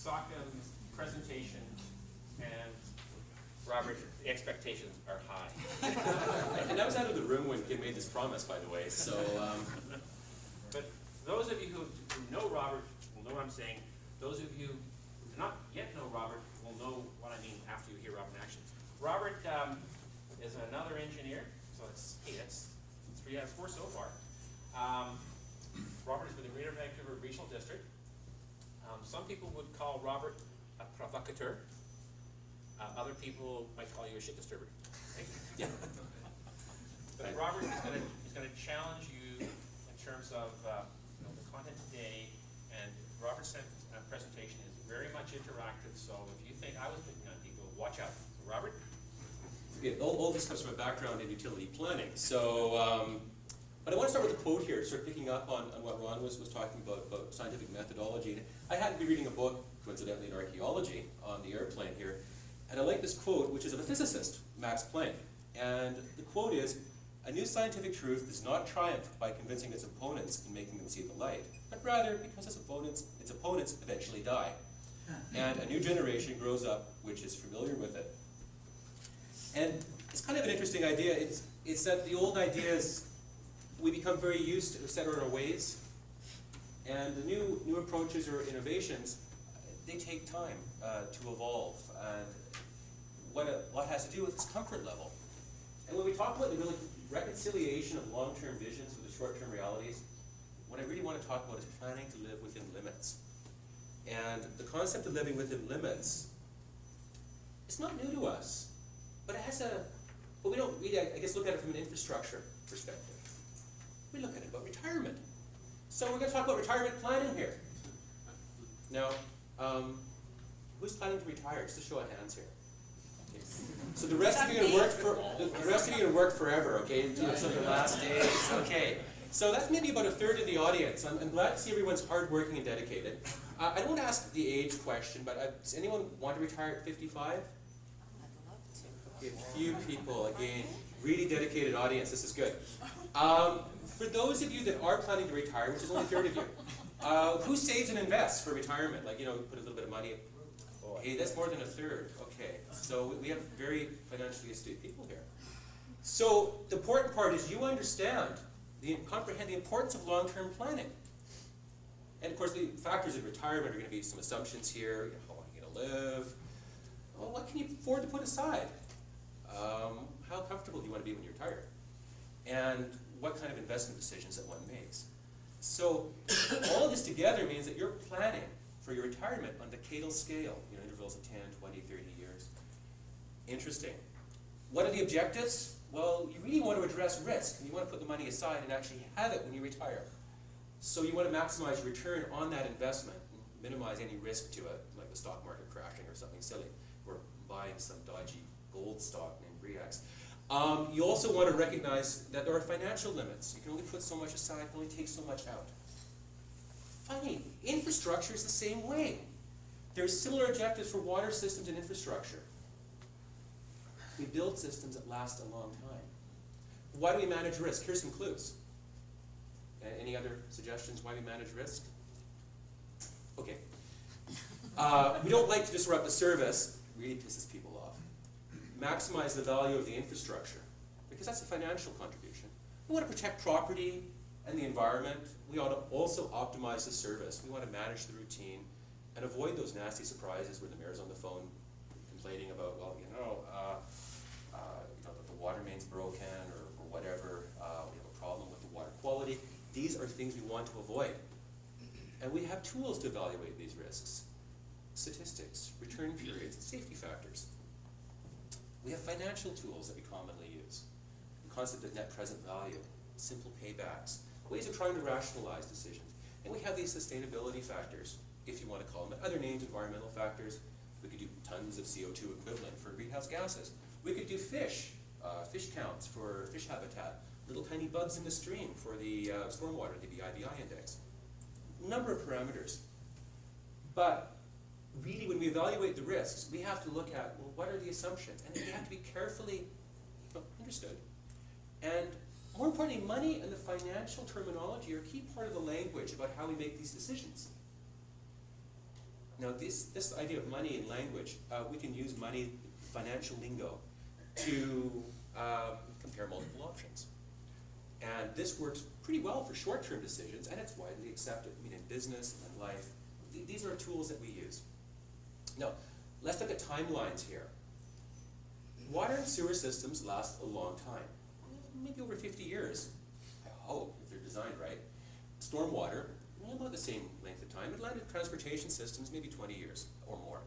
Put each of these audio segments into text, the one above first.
Socham's presentation, and Robert, the expectations are high. And I was out of the room when Kim made this promise, by the way, so... But those of you who know Robert will know what I'm saying. Those of you who do not yet know Robert will know what I mean after you hear Robert in action. Robert is another engineer, so that's 3 out of 4 so far. Robert is with the Greater Vancouver Regional District. Some people would call Robert a provocateur. Other people might call you a shit disturber. Right? Yeah. But Robert is going to challenge you in terms of the content today, and Robert's presentation is very much interactive, so if you think I was picking on people, watch out. So Robert? Okay, all this comes from a background in utility planning. So, but I want to start with a quote here, sort of picking up on what Ron was talking about scientific methodology. I happened to be reading a book, coincidentally in archaeology, on the airplane here, and I like this quote, which is of a physicist, Max Planck. And the quote is, "A new scientific truth does not triumph by convincing its opponents and making them see the light, but rather because its opponents eventually die. And a new generation grows up which is familiar with it." And it's kind of an interesting idea. It's that the old ideas, we become very used to set in our ways, and the new approaches or innovations, they take time to evolve. And what a lot has to do with its comfort level. And when we talk about the reconciliation of long-term visions with the short-term realities, what I really want to talk about is planning to live within limits. And the concept of living within limits, it's not new to us, but it has but we don't really, I guess, look at it from an infrastructure perspective. We look at it about retirement. So we're going to talk about retirement planning here. Now, who's planning to retire? Just a show of hands here. Okay. So the rest of you are going to work forever, okay? Until the last days. Okay. So that's maybe about a third of the audience. I'm glad to see everyone's hardworking and dedicated. I don't want to ask the age question, but does anyone want to retire at 55? I'd love to. Okay, a few people, again, really dedicated audience. This is good. For those of you that are planning to retire, which is only a third of you, who saves and invests for retirement? Like, put a little bit of money. Hey, that's more than a third. Okay, so we have very financially astute people here. So the important part is you understand, comprehend the importance of long-term planning. And of course, the factors of retirement are going to be some assumptions here. How long are you going to live? Well, what can you afford to put aside? How comfortable do you want to be when you're retired? And what kind of investment decisions that one makes? So all of this together means that you're planning for your retirement on a decadal scale, intervals of 10, 20, 30 years. Interesting. What are the objectives? Well, you really want to address risk, and you want to put the money aside and actually have it when you retire. So you want to maximize return on that investment, and minimize any risk to it, like the stock market crashing or something silly, or buying some dodgy gold stock named Brex. You also want to recognize that there are financial limits. You can only put so much aside, you can only take so much out. Funny, infrastructure is the same way. There's similar objectives for water systems and infrastructure. We build systems that last a long time. Why do we manage risk? Here's some clues. Any other suggestions why we manage risk? Okay. We don't like to disrupt the service. It really pisses people off. Maximize the value of the infrastructure, because that's a financial contribution. We want to protect property and the environment. We ought to also optimize the service. We want to manage the routine and avoid those nasty surprises where the mayor's on the phone complaining about, well, that the water main's broken or whatever. We have a problem with the water quality. These are things we want to avoid. And we have tools to evaluate these risks. Statistics, return periods, and safety factors. We have financial tools that we commonly use. The concept of net present value, simple paybacks, ways of trying to rationalize decisions. And we have these sustainability factors, if you want to call them. Other names, environmental factors. We could do tons of CO2 equivalent for greenhouse gases. We could do fish counts for fish habitat, little tiny bugs in the stream for the stormwater, the BIBI index. Number of parameters. But really, when we evaluate the risks, we have to look at, well, what are the assumptions? And they have to be carefully understood. And more importantly, money and the financial terminology are a key part of the language about how we make these decisions. Now this idea of money and language, we can use money, financial lingo, to compare multiple options. And this works pretty well for short-term decisions, and it's widely accepted. I mean, in business and in life, these are tools that we use. Now, let's look at timelines here. Water and sewer systems last a long time, maybe over 50 years, I hope, if they're designed right. Stormwater, about the same length of time. Land transportation systems, maybe 20 years or more.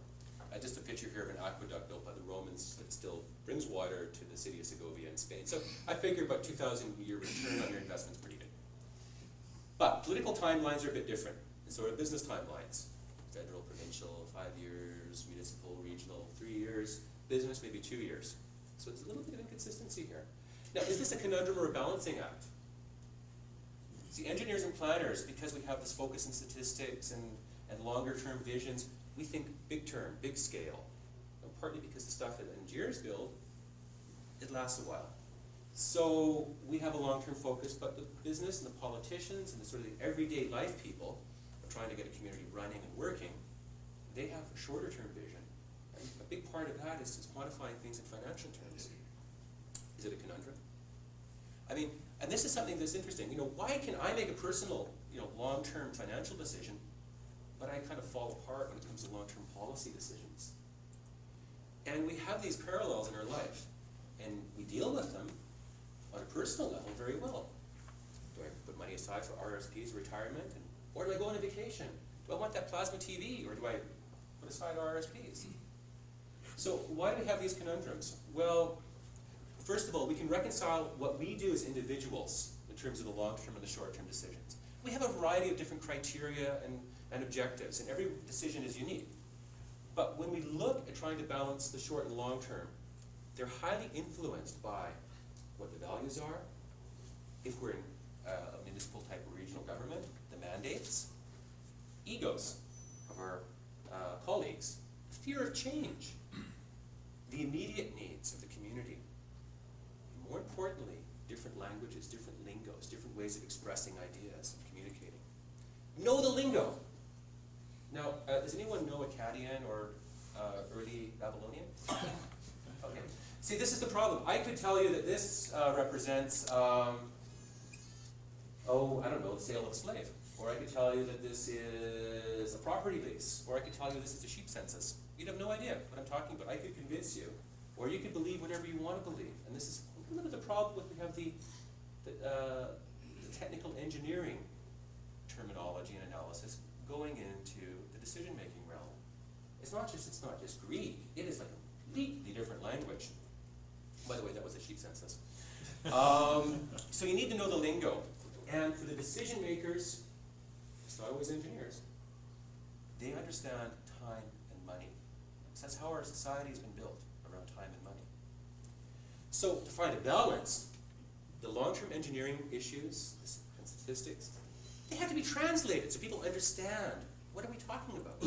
Just a picture here of an aqueduct built by the Romans that still brings water to the city of Segovia in Spain. So I figure about 2,000-year return on your investment's pretty good. But political timelines are a bit different, and so are business timelines. Federal, provincial, 5 years, municipal, regional, 3 years, business maybe 2 years. So it's a little bit of inconsistency here. Now, is this a conundrum or a balancing act? See, engineers and planners, because we have this focus in statistics and longer-term visions, we think big term, big scale. And partly because the stuff that engineers build, it lasts a while. So we have a long-term focus, but the business and the politicians and the sort of the everyday life people are trying to get a community running and working. They have a shorter-term vision. And a big part of that is just quantifying things in financial terms. Is it a conundrum? I mean, and this is something that's interesting. You know, why can I make a personal, long-term financial decision, but I kind of fall apart when it comes to long-term policy decisions? And we have these parallels in our life, and we deal with them on a personal level very well. Do I put money aside for RSPs, retirement, or do I go on a vacation? Do I want that plasma TV, or do I put aside RSPs? So why do we have these conundrums? Well, first of all, we can reconcile what we do as individuals in terms of the long-term and the short-term decisions. We have a variety of different criteria and objectives, and every decision is unique. But when we look at trying to balance the short and long-term, they're highly influenced by what the values are, if we're in a municipal type or regional government, the mandates, egos of our colleagues, fear of change, the immediate needs of the community. More importantly, different languages, different lingos, different ways of expressing ideas and communicating. Know the lingo. Now, does anyone know Akkadian or early Babylonian? Okay. See, this is the problem. I could tell you that this represents, I don't know, the sale of a slave. Or I could tell you that this is a property lease. Or I could tell you this is a sheep census. You'd have no idea what I'm talking about. I could convince you. Or you could believe whatever you want to believe. And this is a little bit the problem with we have the technical engineering terminology and analysis going into the decision-making realm. It's not just Greek. It is like a completely different language. By the way, that was a sheep census. So you need to know the lingo. And for the decision makers, it's not always engineers, they understand time and money. So that's how our society has been built, around time and money. So to find a balance, the long-term engineering issues and statistics, they have to be translated so people understand, what are we talking about?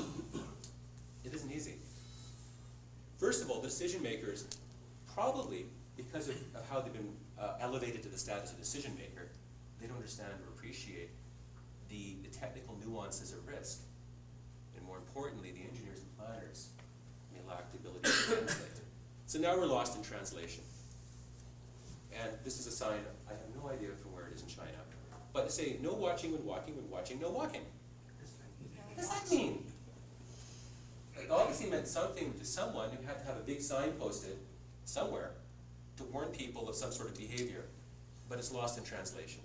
It isn't easy. First of all, the decision makers, probably because of how they've been elevated to the status of decision maker, they don't understand or appreciate the technical nuances of risk. And more importantly, the engineers and planners may lack the ability to translate. So now we're lost in translation. And this is a sign, I have no idea from where it is in China, but to say no watching when watching, no walking. What does that mean? It obviously meant something to someone who had to have a big sign posted somewhere to warn people of some sort of behavior, but it's lost in translation.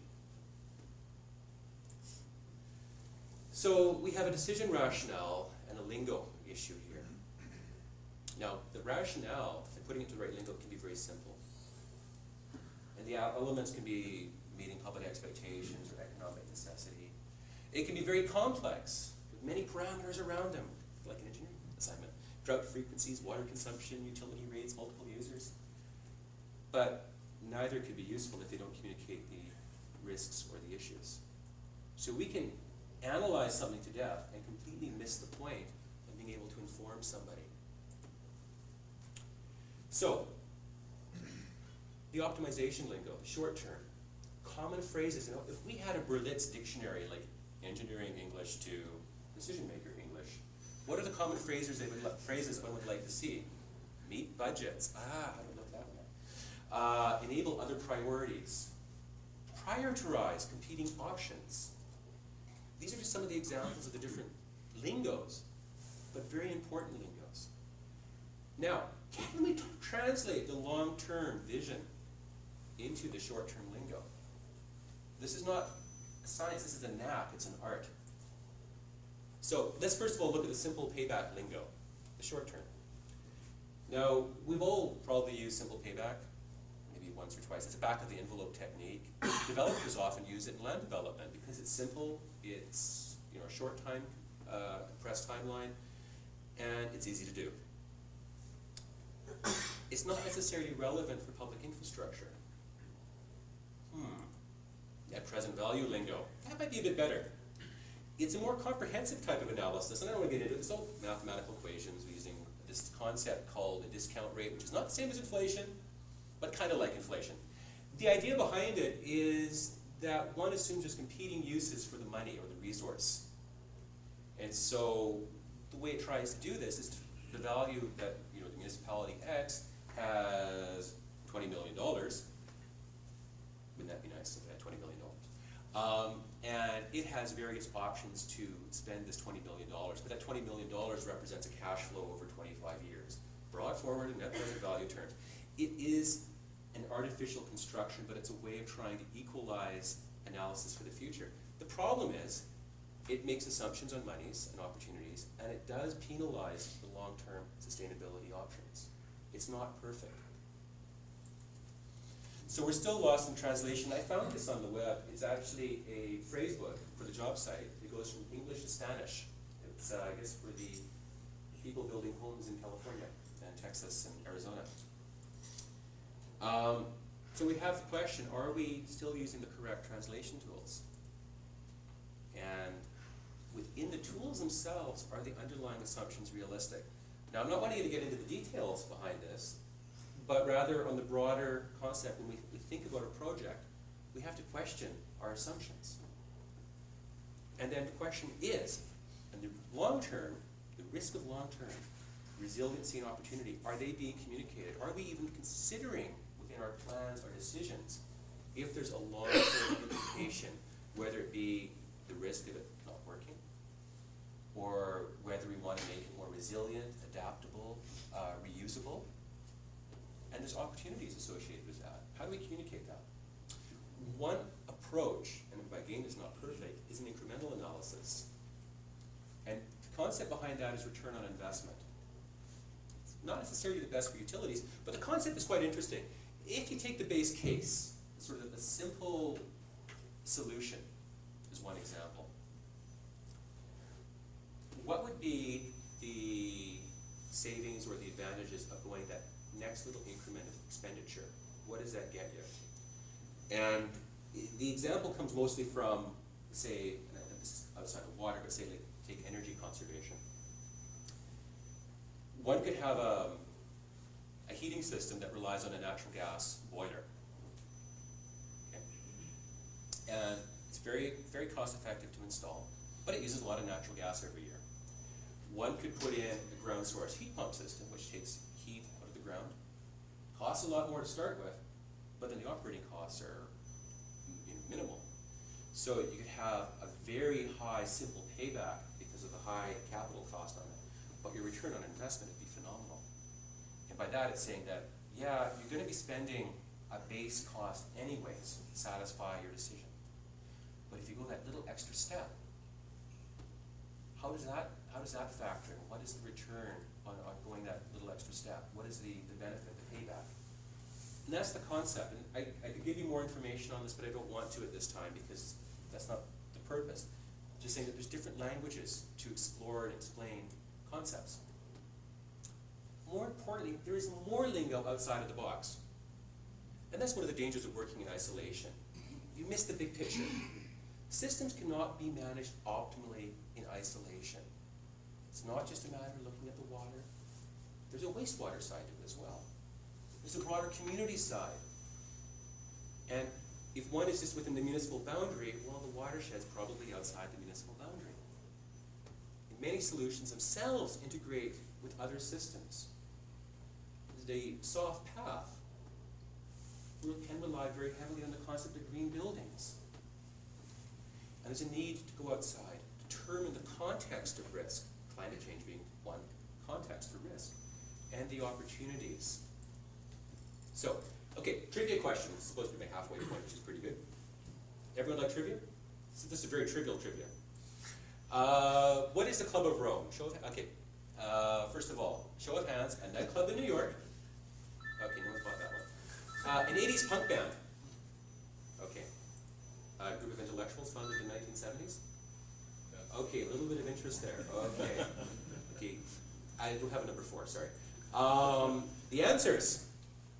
So we have a decision rationale and a lingo issue here. Now, the rationale, and putting it to the right lingo, can be very simple. And the elements can be meeting public expectations or economic necessity. It can be very complex, with many parameters around them, like an engineering assignment. Drought frequencies, water consumption, utility rates, multiple users. But neither could be useful if they don't communicate the risks or the issues. So we can analyze something to death and completely miss the point of being able to inform somebody. So, the optimization lingo, the short term, common phrases. You know, if we had a Berlitz dictionary, like engineering English to decision maker English, What are the common phrases one would like to see? Meet budgets. How do we look that one up? Enable other priorities. Prioritize competing options. These are just some of the examples of the different lingos, but very important lingos. Now, can we translate the long-term vision into the short-term lingo? This is not a science, this is a knack, it's an art. So let's first of all look at the simple payback lingo, the short term. Now, we've all probably used simple payback, maybe once or twice. It's a back of the envelope technique. Developers often use it in land development because it's simple, it's a short time, compressed timeline, and it's easy to do. It's not necessarily relevant for public infrastructure. Net present value lingo, that might be a bit better. It's a more comprehensive type of analysis, and I don't want to get into it. It's all mathematical equations using this concept called a discount rate, which is not the same as inflation, but kind of like inflation. The idea behind it is that one assumes there's competing uses for the money or the resource. And so the way it tries to do this is the value that the municipality X has $20 million. Wouldn't that be nice if it had $20 million? And it has various options to spend this $20 million, but that $20 million represents a cash flow over 25 years. Brought forward in net present value terms. It is an artificial construction, but it's a way of trying to equalize analysis for the future. The problem is, it makes assumptions on monies and opportunities, and it does penalize the long-term sustainability options. It's not perfect. So we're still lost in translation. I found this on the web. It's actually a phrase book for the job site. It goes from English to Spanish. It's, I guess, for the people building homes in California and Texas and Arizona. So we have the question, are we still using the correct translation tools? And within the tools themselves, are the underlying assumptions realistic? Now, I'm not wanting you to get into the details behind this, but rather on the broader concept, when we think about a project, we have to question our assumptions. And then the question is, in the long term, the risk of long term, resiliency and opportunity, are they being communicated? Are we even considering within our plans or decisions if there's a long-term implication, whether it be the risk of it not working, or whether we want to make it more resilient, adaptable, reusable? And there's opportunities associated with that. How do we communicate that? One approach, and again is not perfect, is an incremental analysis. And the concept behind that is return on investment. It's not necessarily the best for utilities, but the concept is quite interesting. If you take the base case, sort of a simple solution is one example. What would be the savings or the advantages of going that next little increment of expenditure? What does that get you? And the example comes mostly from, say, and this is outside of water, but say like take energy conservation. One could have a heating system that relies on a natural gas boiler. Okay? And it's very, very cost effective to install, but it uses a lot of natural gas every year. One could put in a ground source heat pump system, which takes heat out of the ground. Costs a lot more to start with, but then the operating costs are minimal. So you could have a very high simple payback because of the high capital cost on it, but your return on investment would be phenomenal. And by that it's saying that, yeah, you're going to be spending a base cost anyways to satisfy your decision. But if you go that little extra step, how does that factor in? What is the return on going that little extra step? What is the benefit, the payback? And that's the concept. And I could give you more information on this, but I don't want to at this time because that's not the purpose. Just saying that there's different languages to explore and explain concepts. More importantly, there is more lingo outside of the box. And that's one of the dangers of working in isolation. You miss the big picture. Systems cannot be managed optimally in isolation. It's not just a matter of looking at the water. There's a wastewater side to it as well. There's a broader community side. And if one is just within the municipal boundary, well, the watershed's probably outside the municipal boundary. In many solutions themselves integrate with other systems. The soft path can rely very heavily on the concept of green buildings. And there's a need to go outside, determine the context of risk, climate change being one context for risk, and the opportunities. So, okay, trivia question. It's supposed to be my halfway point, which is pretty good. Everyone like trivia? This is a very trivial trivia. What is the Club of Rome? Show of, okay. First of all, show of hands, a nightclub in New York. Okay, no one's bought that one. An 80s punk band. Okay. A group of intellectuals founded in the 1970s. Okay, a little bit of interest there. Okay. Okay. I don't have a number 4, sorry. The answers.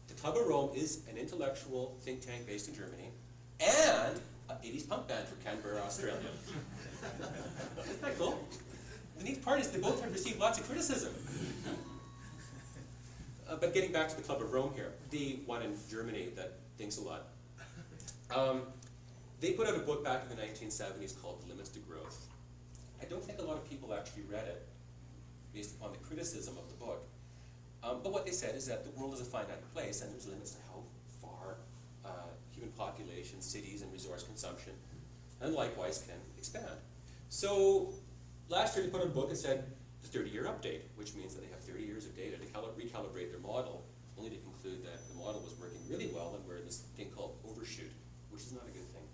The Club of Rome is an intellectual think tank based in Germany and an 80s punk band from Canberra, Australia. Isn't that cool? The neat part is they both have received lots of criticism. But getting back to the Club of Rome here, the one in Germany that thinks a lot. They put out a book back in the 1970s called Limits to Growth. I don't think a lot of people actually read it based upon the criticism of the book. But what they said is that the world is a finite place and there's limits to how far human population, cities, and resource consumption, and likewise can expand. So last year they put out a book and said the 30-year update, which means that they have 30 years of data to recalibrate their model, only to conclude that the model was working really well and we're in this thing called overshoot, which is not a good thing.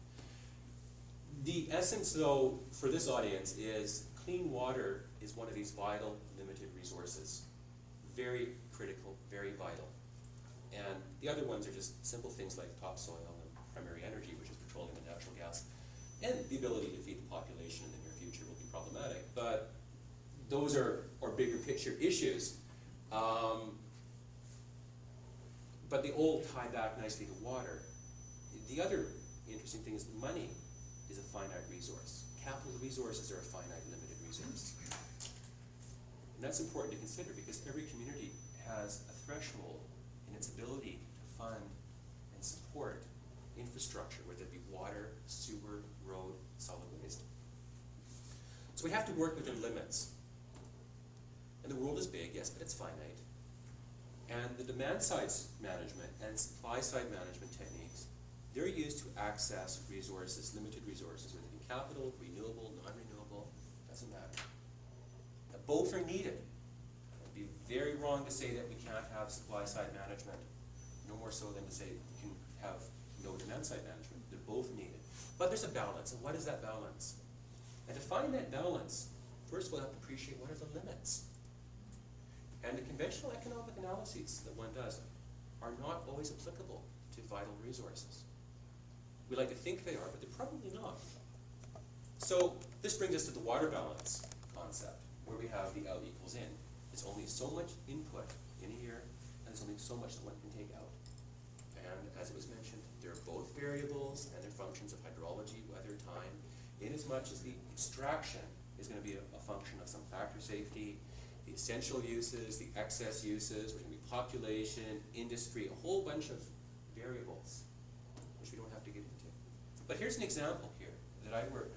The essence, though, for this audience is clean water is one of these vital, limited resources. Very critical, very vital. And the other ones are just simple things like topsoil and primary energy, which is petroleum and natural gas. And the ability to feed the population in the near future will be problematic. But those are bigger picture issues. But they all tie back nicely to water. The other interesting thing is money is a finite resource. Capital resources are a finite, limited resource. And that's important to consider because every community has a threshold in its ability to fund and support infrastructure, whether it be water, sewer, road, solid waste. So we have to work within limits. And the world is big, yes, but it's finite. And the demand side management and supply side management techniques, they're used to access resources, limited resources, whether it be capital, renewable, non-renewable, doesn't matter. Now, both are needed. It'd be very wrong to say that we can't have supply side management, no more so than to say we can have no demand side management. They're both needed. But there's a balance, and what is that balance? And to find that balance, first we'll have to appreciate what are the limits. And the conventional economic analyses that one does are not always applicable to vital resources. We like to think they are, but they're probably not. So this brings us to the water balance concept, where we have the out equals in. It's only so much input in a year, and there's only so much that one can take out. And as it was mentioned, they're both variables, and they're functions of hydrology, weather, time, in as much as the extraction is going to be a function of some factor safety, the essential uses, the excess uses, which can be population, industry, a whole bunch of variables, which we don't have to get into. But here's an example here that I worked on.